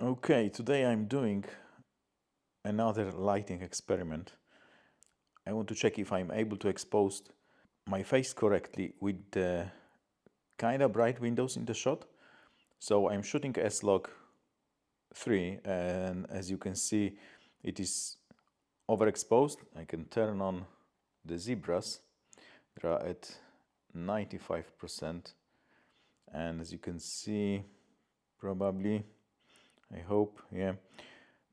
Okay, today I'm doing another lighting experiment. I want to check if I'm able to expose my face correctly with the kind of bright windows in the shot. So I'm shooting S-Log 3, and as you can see it is overexposed. I can turn on the zebras. They are at 95%, and as you can see, probably, I hope, yeah,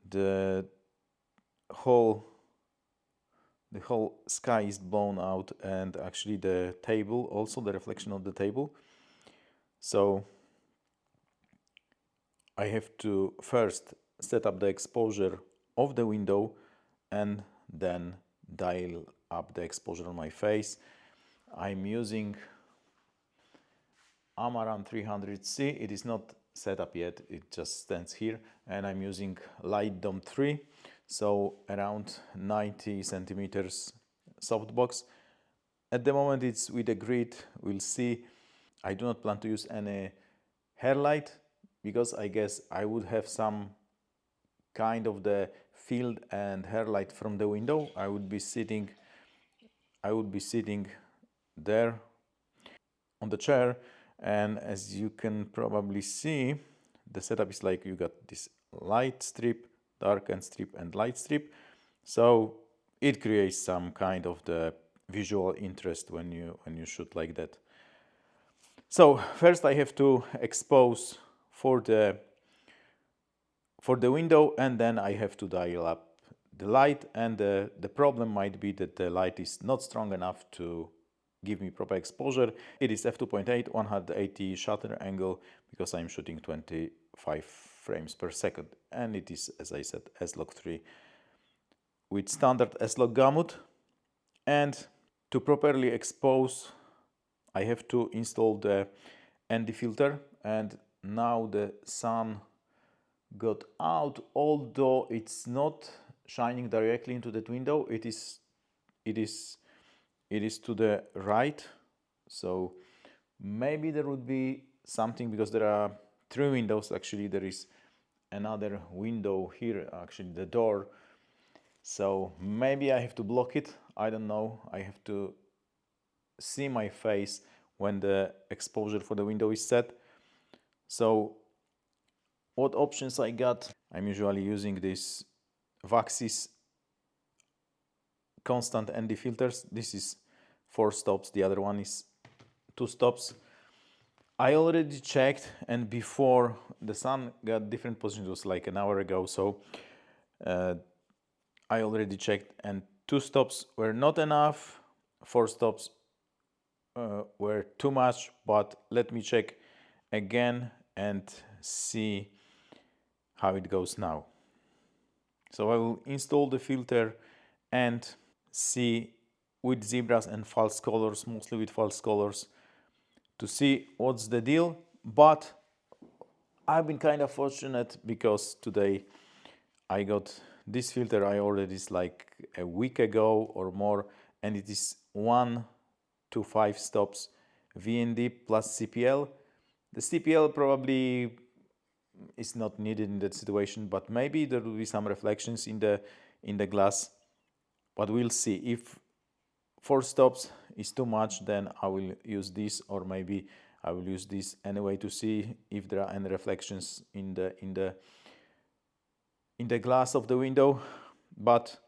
the whole sky is blown out, and actually the table, also the reflection of the table. So I have to first set up the exposure of the window and then dial up the exposure on my face. I'm using Amaran 300C. It is not set up yet, it just stands here, and I'm using Light Dome 3, so around 90 centimeters softbox. At the moment it's with a grid, we'll see. I do not plan to use any hair light because I guess I would have some kind of the field and hair light from the window. I would be sitting there on the chair, and as you can probably see, the setup is like you got this light strip, darken strip, and light strip. So it creates some kind of the visual interest when you shoot like that. So first I have to expose for the window, and then I have to dial up the light, and the problem might be that the light is not strong enough to give me proper exposure. It is f2.8 180 shutter angle because I'm shooting 25 frames per second, and it is, as I said, S-Log 3 with standard S-Log gamut. And to properly expose, I have to install the ND filter, and now the sun got out, although it's not shining directly into that window. It is to the right, so maybe there would be something, because there are three windows. Actually there is another window here, actually the door, so maybe I have to block it. I don't know. I have to see my face when the exposure for the window is set. So what options I got? I'm usually using this Vaxis constant ND filters. This is 4 stops, the other one is 2 stops. I already checked, and before the sun got different positions, it was like an hour ago, so I already checked, and 2 stops were not enough, 4 stops were too much, but let me check again and see how it goes now. So I will install the filter and see with zebras and false colors, mostly with false colors, to see what's the deal. But I've been kind of fortunate because today I got this filter. I ordered this like a week ago or more, and it is 1 to 5 stops VND plus CPL. The CPL probably is not needed in that situation, but maybe there will be some reflections in the glass, but we'll see. If 4 stops is too much, then I will use this, or maybe I will use this anyway to see if there are any reflections in the glass of the window. But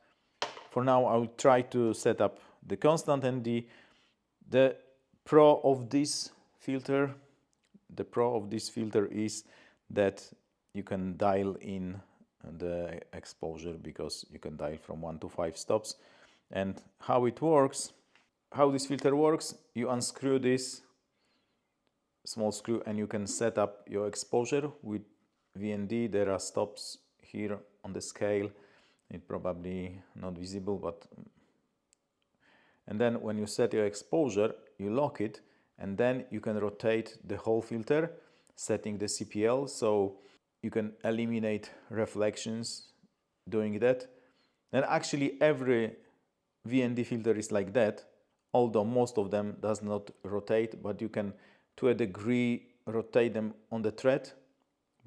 for now I will try to set up the constant, and the pro of this filter is that you can dial in the exposure, because you can dial from 1 to 5 stops. And how this filter works, you unscrew this small screw and you can set up your exposure with VND. There are stops here on the scale, it's probably not visible, but and then when you set your exposure, you lock it, and then you can rotate the whole filter, setting the CPL, so you can eliminate reflections doing that. And actually every VND filter is like that, although most of them does not rotate, but you can to a degree rotate them on the thread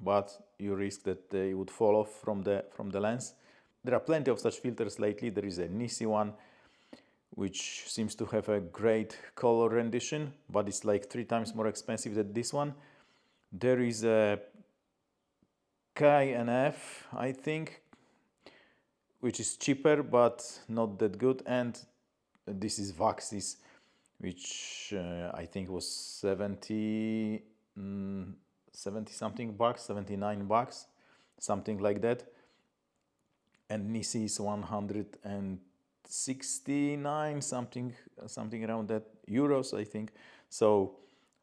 but you risk that they would fall off from the lens. There are plenty of such filters lately. There is a Nisi one, which seems to have a great color rendition, but it's like 3 times more expensive than this one. There is a K&F, I think, which is cheaper but not that good, and this is Vaxis, which I think was 70 something bucks, 79 bucks, something like that. And Nisi is 169 something around that, euros, I think. So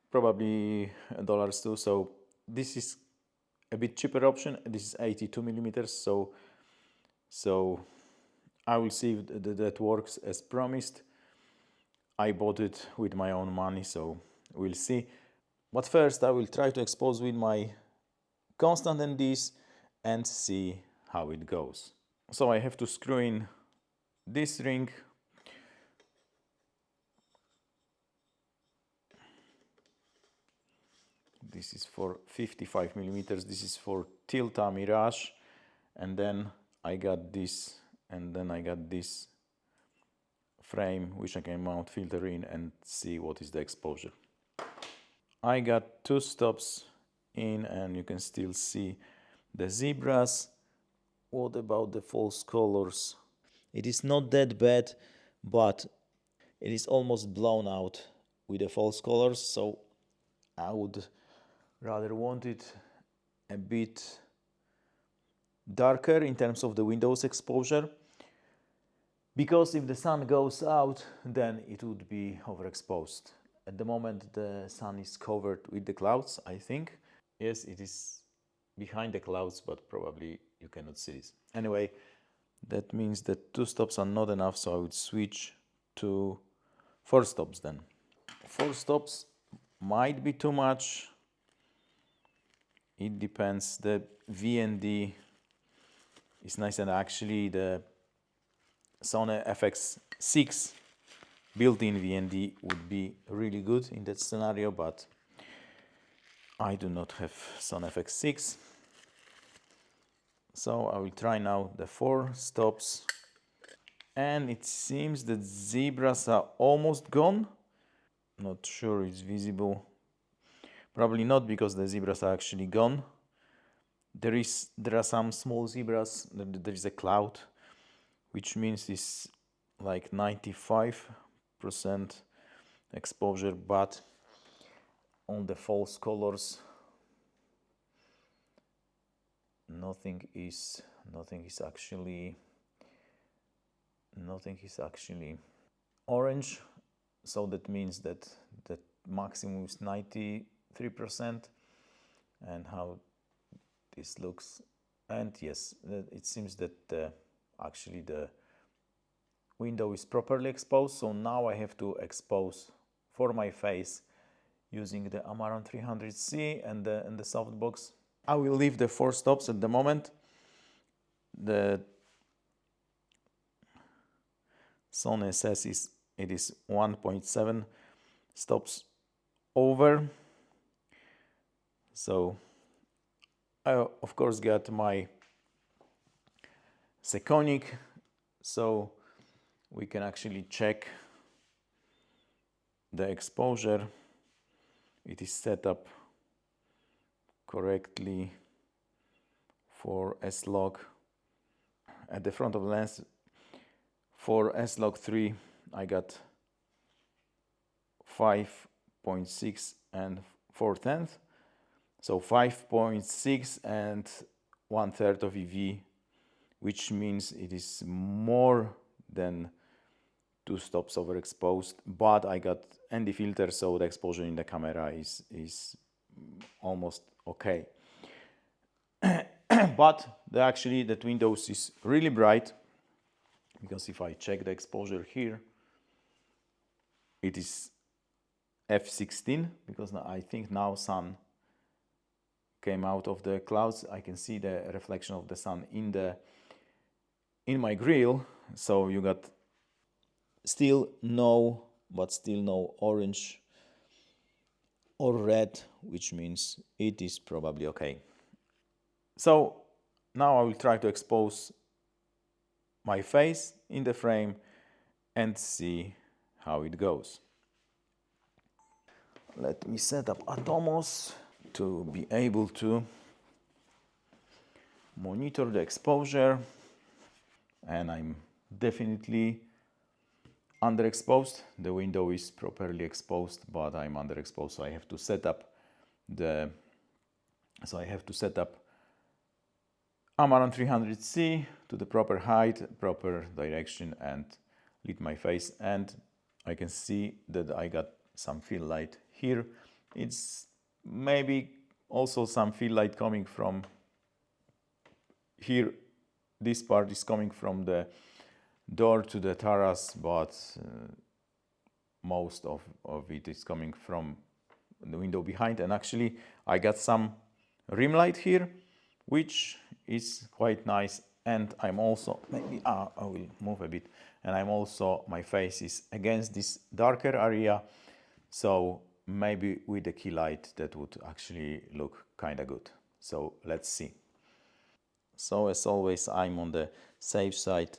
probably dollars too. So this is a bit cheaper option. This is 82 millimeters. So I will see if that works as promised. I bought it with my own money, so we'll see. But first I will try to expose with my constant NDs and see how it goes. So I have to screw in this ring. This is for 55 millimeters. This is for Tilta Mirage. And then I got this, and then I got this frame which I can mount filter in and see what is the exposure. I got 2 stops in, and you can still see the zebras. What about the false colors? It is not that bad, but it is almost blown out with the false colors, so I would rather want it a bit darker in terms of the windows exposure, because if the sun goes out, then it would be overexposed. At the moment the sun is covered with the clouds, I think. Yes, it is behind the clouds, but probably you cannot see this. Anyway, that means that 2 stops are not enough, so I would switch to 4 stops then. 4 stops might be too much. It depends. The VND is nice, and actually the Sony FX6 built-in VND would be really good in that scenario, but I do not have Sony FX6. So I will try now the 4 stops, and it seems that zebras are almost gone. Not sure it's visible. Probably not, because the zebras are actually gone. There are some small zebras. There is a cloud, which means it's like 95% exposure, but on the false colors nothing is actually orange, so that means that the maximum is 93%. And how this looks, and yes, it seems that actually the window is properly exposed. So now I have to expose for my face using the Amaran 300C and the softbox. I will leave the 4 stops at the moment. The Sony says it is 1.7 stops over. So I of course got my Sekonic, so we can actually check the exposure. It is set up correctly for S-Log. At the front of the lens for S-Log 3 I got 5.6 and 4/10. So 5.6 and 1/3 of EV, which means it is more than 2 stops overexposed. But I got ND filter, so the exposure in the camera is almost okay. But actually that windows is really bright, because if I check the exposure here, it is f16, because I think now sun came out of the clouds. I can see the reflection of the sun in my grill. So you got still no orange or red, which means it is probably okay. So now I will try to expose my face in the frame and see how it goes. Let me set up Atomos to be able to monitor the exposure, and I'm definitely underexposed. The window is properly exposed, but I'm underexposed, so I have to set up Amaran 300C to the proper height, proper direction, and lit my face. And I can see that I got some fill light here. It's maybe also some fill light coming from here. This part is coming from the door to the terrace, but most of it is coming from the window behind. And actually I got some rim light here, which is quite nice. And I'm also, maybe I will move a bit, and I'm also, my face is against this darker area, so maybe with the key light that would actually look kind of good. So let's see. So as always, I'm on the safe side.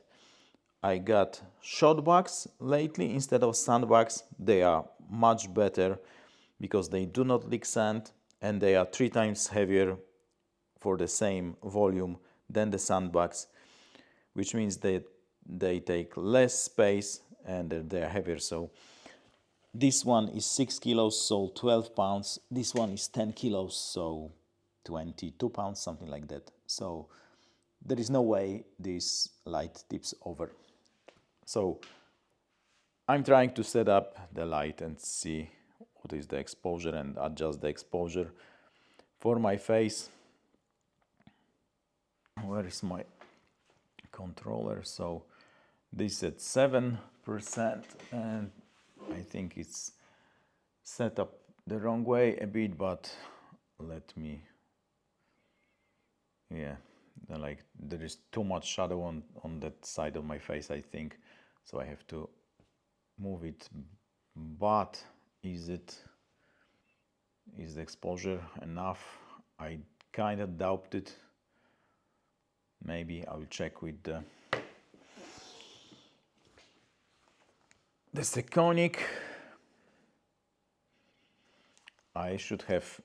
I got shot bags lately instead of sandbags. They are much better because they do not leak sand, and they are 3 times heavier for the same volume than the sandbags, which means that they take less space and they are heavier. So this one is 6 kilos, so 12 pounds. This one is 10 kilos, so 22 pounds, something like that. So there is no way this light tips over. So I'm trying to set up the light and see what is the exposure and adjust the exposure for my face. Where is my controller? So this at 7%, and I think it's set up the wrong way a bit, but let me, yeah, like there is too much shadow on that side of my face, I think, so I have to move it. But is the exposure enough? I kind of doubt it. Maybe I will check with the Sekonic. I should have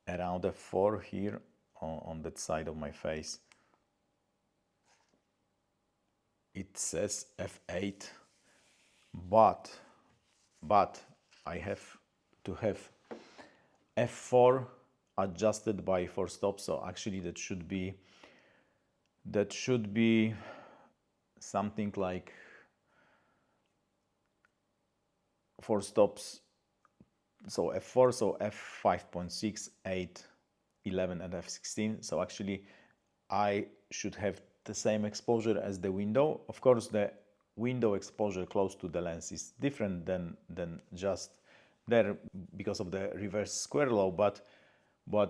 around a 4 here on that side of my face. It says f8, but I have to have f4 adjusted by 4 stops. So actually that should be something like 4 stops. So f4, so f5.6, 8, 11, and f16. So actually I should have the same exposure as the window. Of course, the window exposure close to the lens is different than just there because of the reverse square law, but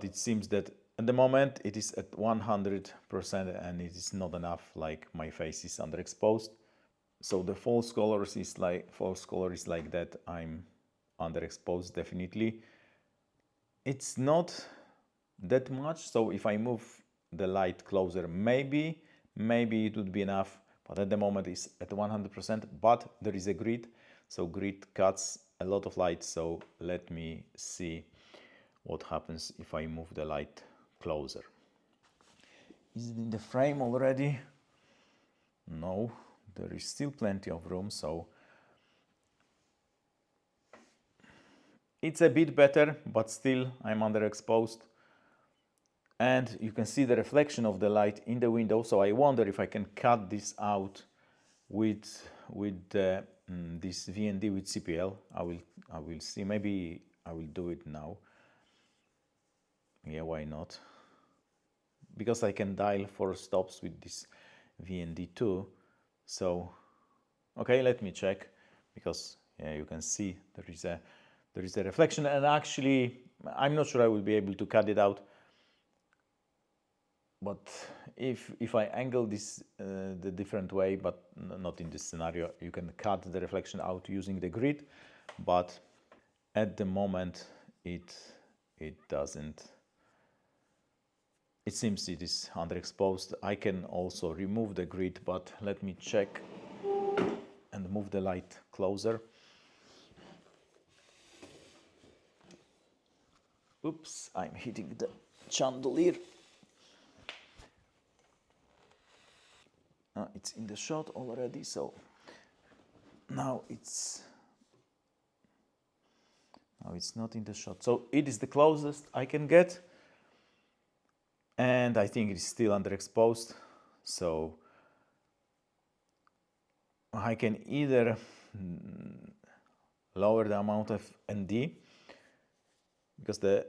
it seems that at the moment it is at 100% and it is not enough, like my face is underexposed. So the false color is like that. I'm underexposed definitely. It's not that much, so if I move the light closer, maybe it would be enough, but at the moment it's at 100%. But there is a grid, so grid cuts a lot of light. So let me see what happens if I move the light closer. Is it in the frame already? No, there is still plenty of room, so it's a bit better, but still I'm underexposed. And you can see the reflection of the light in the window. So I wonder if I can cut this out with this VND with CPL. I will see. Maybe I will do it now. Yeah, why not? Because I can dial 4 stops with this VND too. So okay, let me check, because yeah, you can see there is a reflection, and actually I'm not sure I will be able to cut it out. But if I angle this the different way, but not in this scenario, you can cut the reflection out using the grid. But at the moment it doesn't it seems it is underexposed. I can also remove the grid, but let me check and move the light closer. Oops, I'm hitting the chandelier. It's in the shot already, so now it's not in the shot. So it is the closest I can get, and I think it's still underexposed. So I can either lower the amount of ND, because the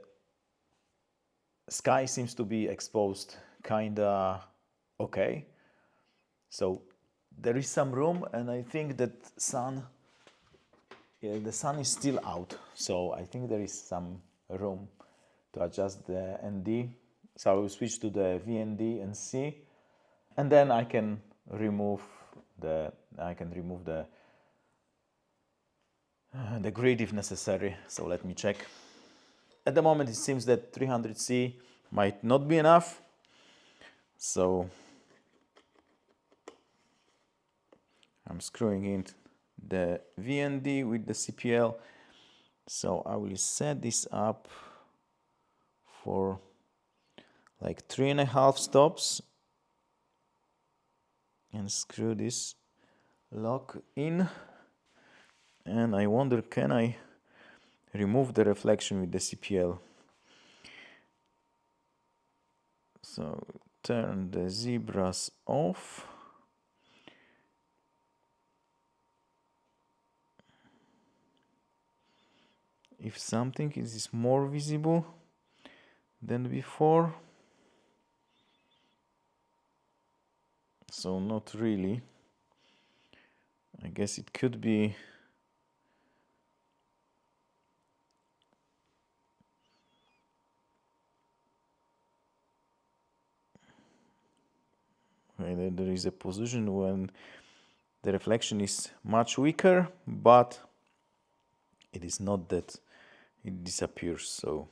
sky seems to be exposed kinda okay. So there is some room, and I think that the sun is still out. So I think there is some room to adjust the ND. So I will switch to the VND and C, and then I can remove the grid if necessary. So let me check. At the moment it seems that 300C might not be enough. So I'm screwing in the VND with the CPL. So I will set this up for like 3.5 stops and screw this lock in. And I wonder, can I remove the reflection with the CPL? So turn the zebras off. If something is more visible than before. So not really. I guess it could be there is a position when the reflection is much weaker, but it is not that it disappears. So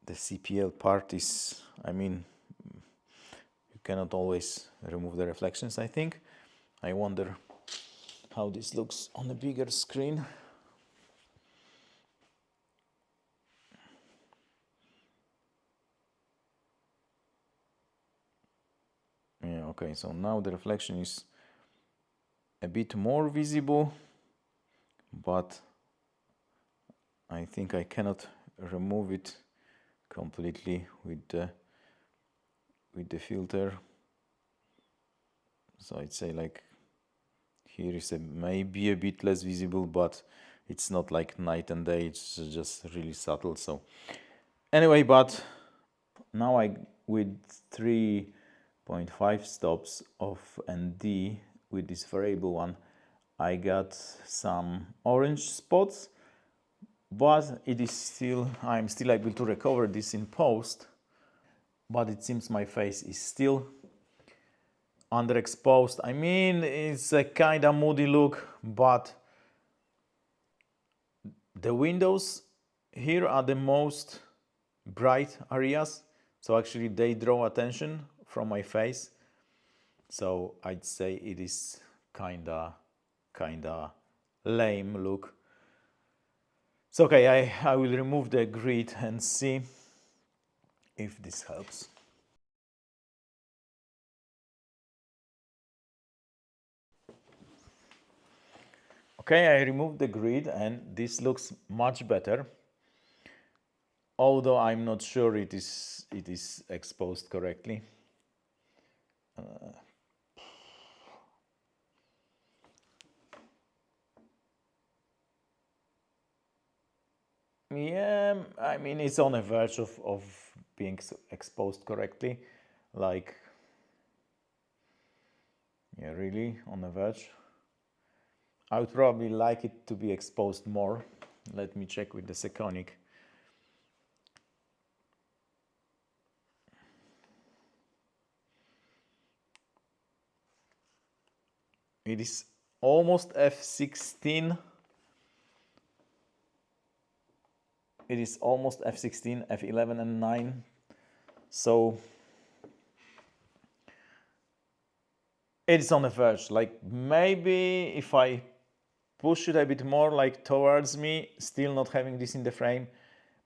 the CPL part is, I mean, you cannot always remove the reflections, I think. I wonder how this looks on a bigger screen. Yeah, okay, so now the reflection is a bit more visible, but I think I cannot remove it completely with the filter. So I'd say like here is maybe a bit less visible, but it's not like night and day, it's just really subtle. So anyway, but now with 3.5 stops of ND with this variable one, I got some orange spots, but I'm still able to recover this in post. But it seems my face is still underexposed. I mean, it's a kind of moody look, but the windows here are the most bright areas, so actually they draw attention from my face. So I'd say it is kinda lame look. So okay, I will remove the grid and see if this helps. Okay, I removed the grid and this looks much better. Although I'm not sure it is exposed correctly. Yeah, I mean, it's on the verge of being exposed correctly. Like, yeah, really on the verge. I would probably like it to be exposed more. Let me check with the Sekonic. It is almost f16. it is almost f16, f11 and 9. So it's on the verge. Like maybe if I push it a bit more like towards me, still not having this in the frame,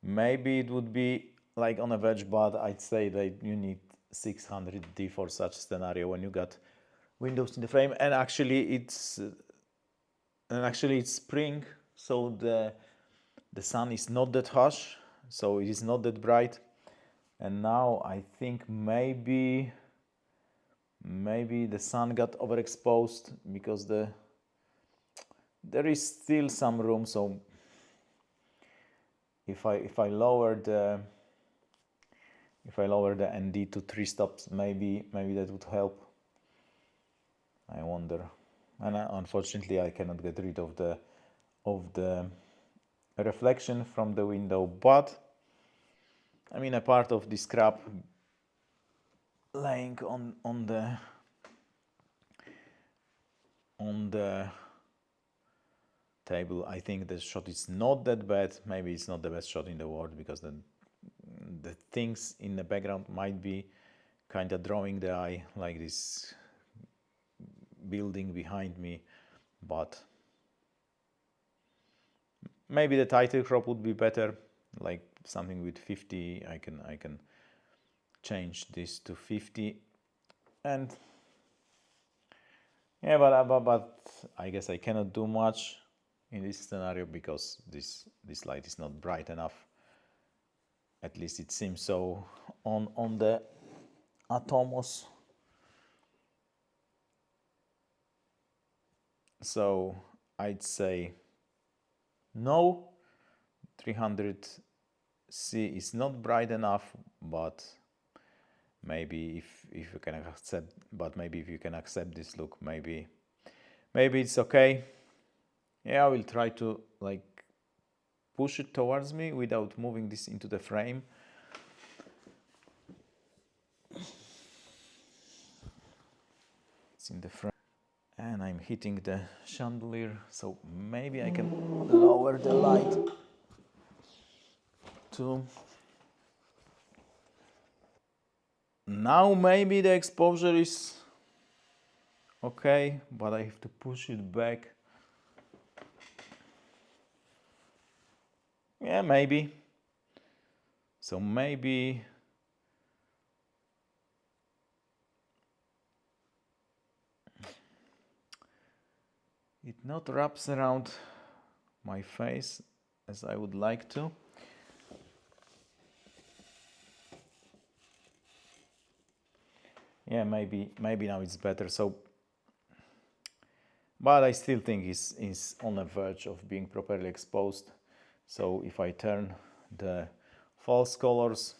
maybe it would be like on a verge, but I'd say that you need 600D for such scenario when you got windows in the frame. And actually it's spring, so the sun is not that harsh, so it is not that bright. And now I think maybe the sun got overexposed because there is still some room. So if I lower the ND to 3 stops, maybe that would help. I wonder. And unfortunately I cannot get rid of the reflection from the window, but I mean, a part of this crap laying on the table, I think the shot is not that bad. Maybe it's not the best shot in the world because the things in the background might be kind of drawing the eye, like this building behind me, but maybe the title crop would be better, like something with 50. I can change this to 50, and yeah, but I guess I cannot do much in this scenario because this light is not bright enough. At least it seems so on the Atomos. So I'd say no, 300C is not bright enough, but maybe if you can accept, if you can accept this look, maybe it's okay. Yeah, I will try to like push it towards me without moving this into the frame. It's in the frame and I'm hitting the chandelier, so maybe I can lower the light to now. Maybe the exposure is okay, but I have to push it back. Yeah, maybe. So maybe it not wraps around my face as I would like to. Yeah, maybe now it's better. So, but I still think is on the verge of being properly exposed. So if I turn the false colors,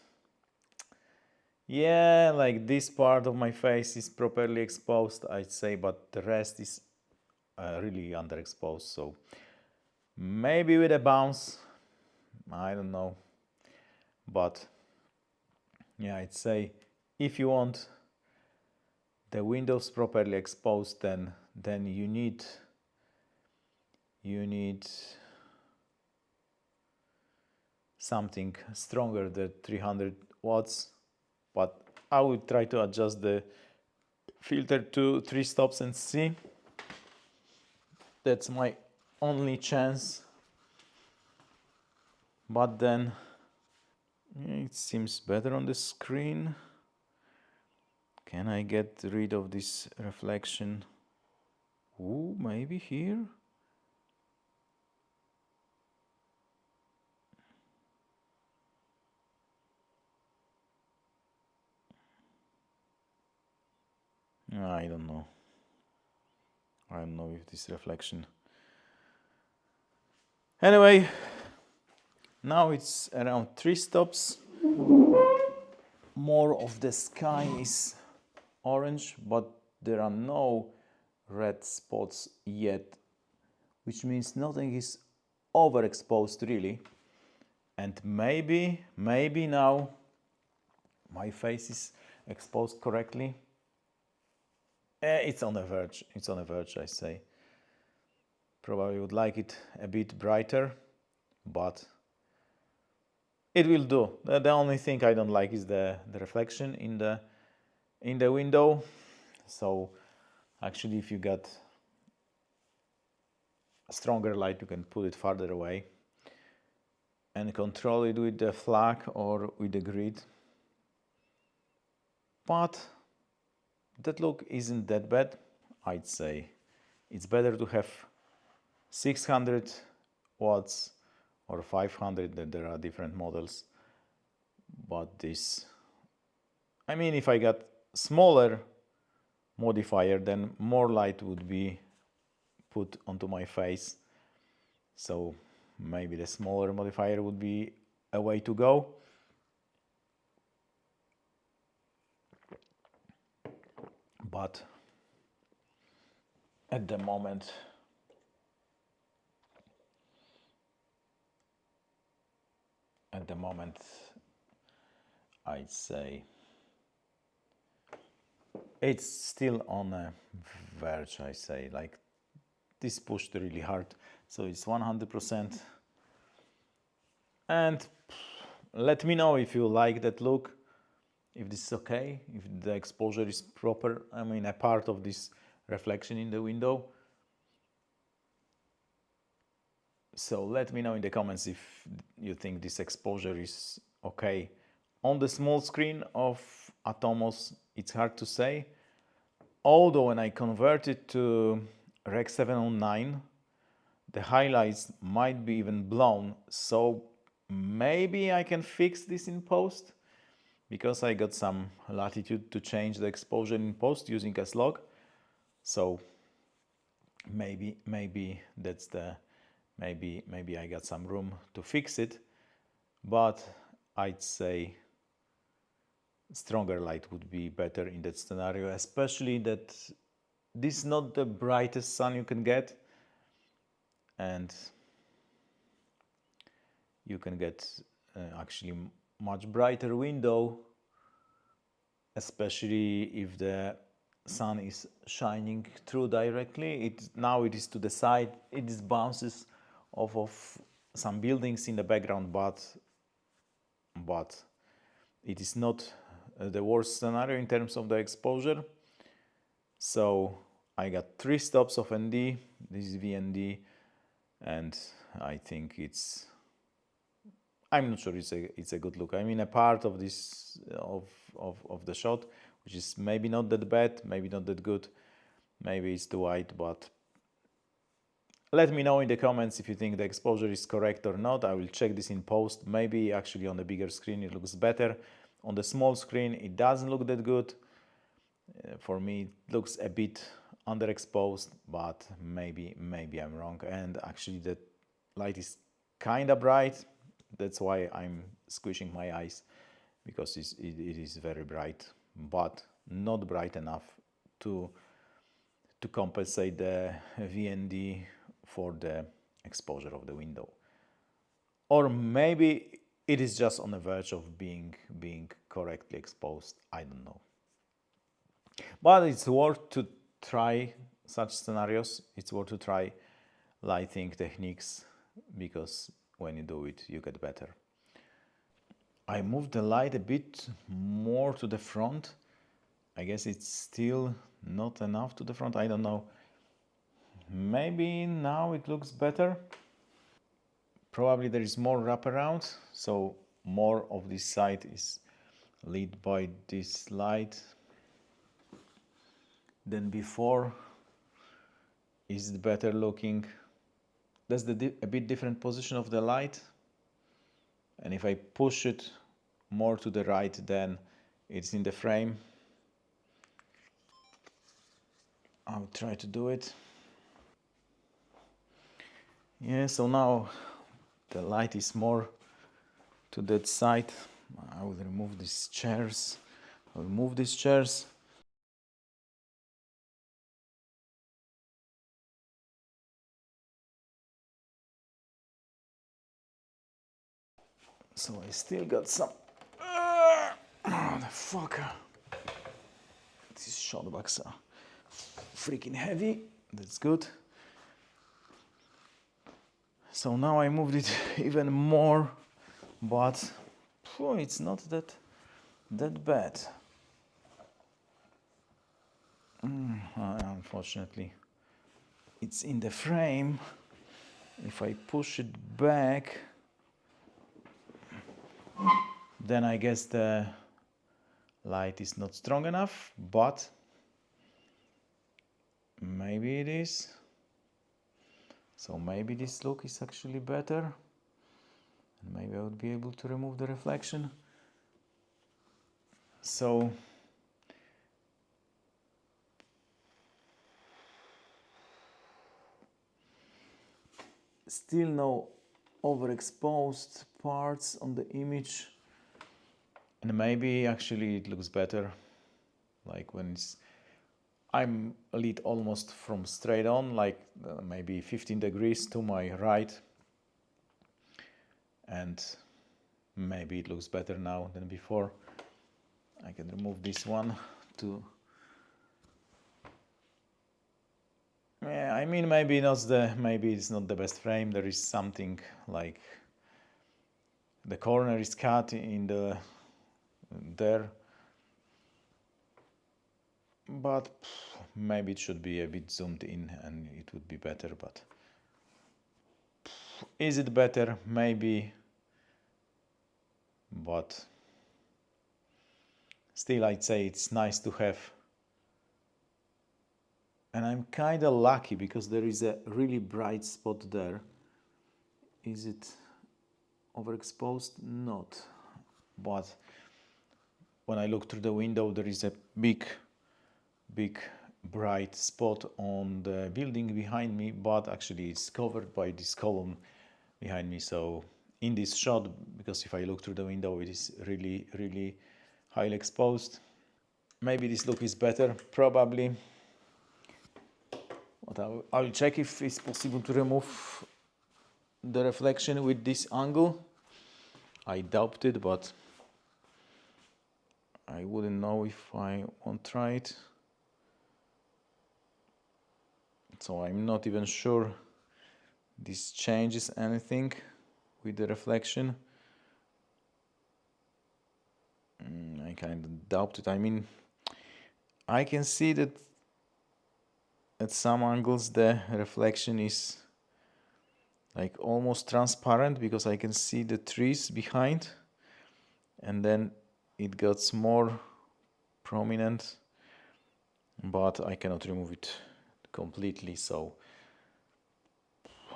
yeah, like this part of my face is properly exposed, I'd say, but the rest is really underexposed. So maybe with a bounce, I don't know, but yeah, I'd say if you want the windows properly exposed, then you need something stronger than 300 watts. But I will try to adjust the filter to 3 stops and see. That's my only chance. But then it seems better on the screen. Can I get rid of this reflection? Ooh, maybe here? I don't know. I don't know if this reflection. Anyway, now it's around 3 stops. More of the sky is orange, but there are no red spots yet, which means nothing is overexposed really. And maybe now my face is exposed correctly. It's on the verge. It's on the verge, I say. Probably would like it a bit brighter, but it will do. The only thing I don't like is the reflection in the window. So actually, if you got a stronger light, you can put it farther away and control it with the flag or with the grid. But that look isn't that bad. I'd say it's better to have 600 watts or 500, that there are different models. But this, I mean, if I got smaller modifier, then more light would be put onto my face. So maybe the smaller modifier would be a way to go. But at the moment, I'd say it's still on a verge. I say, like, this pushed really hard, so it's 100%. And let me know if you like that look, if this is okay, if the exposure is proper. I mean, a part of this reflection in the window. So let me know in the comments if you think this exposure is okay. On the small screen of Atomos, it's hard to say. Although when I convert it to Rec 709, the highlights might be even blown. So maybe I can fix this in post, because I got some latitude to change the exposure in post using S-Log. So maybe that's the maybe I got some room to fix it. But I'd say stronger light would be better in that scenario, especially that this is not the brightest sun you can get, and you can get actually much brighter window, especially if the sun is shining through directly. Now it is to the side, it is bounces off of some buildings in the background, but it is not the worst scenario in terms of the exposure. So I got 3 stops of ND. This is VND, and I think I'm not sure it's a good look. I mean, a part of this of the shot, which is maybe not that bad, maybe not that good, maybe it's too wide, but let me know in the comments if you think the exposure is correct or not. I will check this in post. Maybe actually on the bigger screen it looks better. On the small screen it doesn't look that good. For me it looks a bit underexposed, but maybe I'm wrong. And actually the light is kind of bright. That's why I'm squishing my eyes, because it is very bright, but not bright enough to compensate the VND for the exposure of the window. Or maybe it is just on the verge of being correctly exposed. I don't know. But it's worth to try such scenarios. It's worth to try lighting techniques, because when you do it, you get better. I moved the light a bit more to the front. I guess it's still not enough to the front. I don't know. Maybe now it looks better. Probably there is more wraparound, so more of this side is lit by this light than before. Is it better looking? That's a bit different position of the light, and if I push it more to the right, then it's in the frame. I'll try to do it. Yeah, so now the light is more to that side. I will remove these chairs. I'll move these chairs. So I still got some. Oh, the fuck. These shot backs are freaking heavy. That's good. So now I moved it even more, but it's not that bad. Unfortunately, it's in the frame. If I push it back, then I guess the light is not strong enough, but maybe it is. So maybe this look is actually better. And maybe I would be able to remove the reflection. So still no overexposed parts on the image, and maybe actually it looks better like when I'm lit almost from straight on, like maybe 15 degrees to my right, and maybe it looks better now than before. I can remove this one to, yeah, I mean, maybe it's not the best frame. There is something like the corner is cut in there, but maybe it should be a bit zoomed in and it would be better. But is it better? Maybe, but still I'd say it's nice to have. And I'm kind of lucky because there is a really bright spot there. Is it overexposed? Not. But when I look through the window, there is a big bright spot on the building behind me, but actually it's covered by this column behind me. So in this shot, because if I look through the window, it is really highly exposed. Maybe this look is better, probably. But I'll check if it's possible to remove the reflection with this angle. I doubt it, but I wouldn't know if I won't try it. So I'm not even sure this changes anything with the reflection. I kind of doubt it. I mean, I can see that at some angles the reflection is like almost transparent because I can see the trees behind, and then it gets more prominent, but I cannot remove it completely, so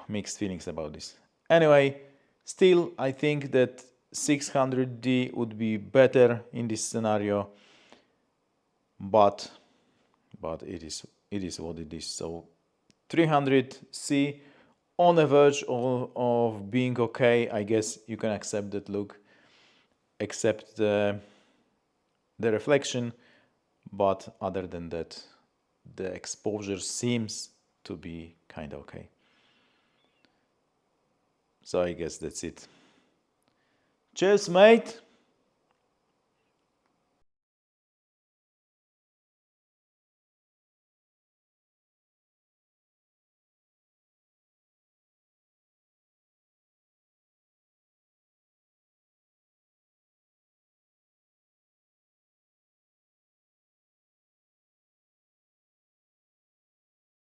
mixed feelings about this. Anyway, still I think that 600D would be better in this scenario, but it is what it is. So 300C on the verge of being okay. I guess you can accept that look, except the reflection, but other than that, the exposure seems to be kind of okay. So I guess that's it. Cheers, mate!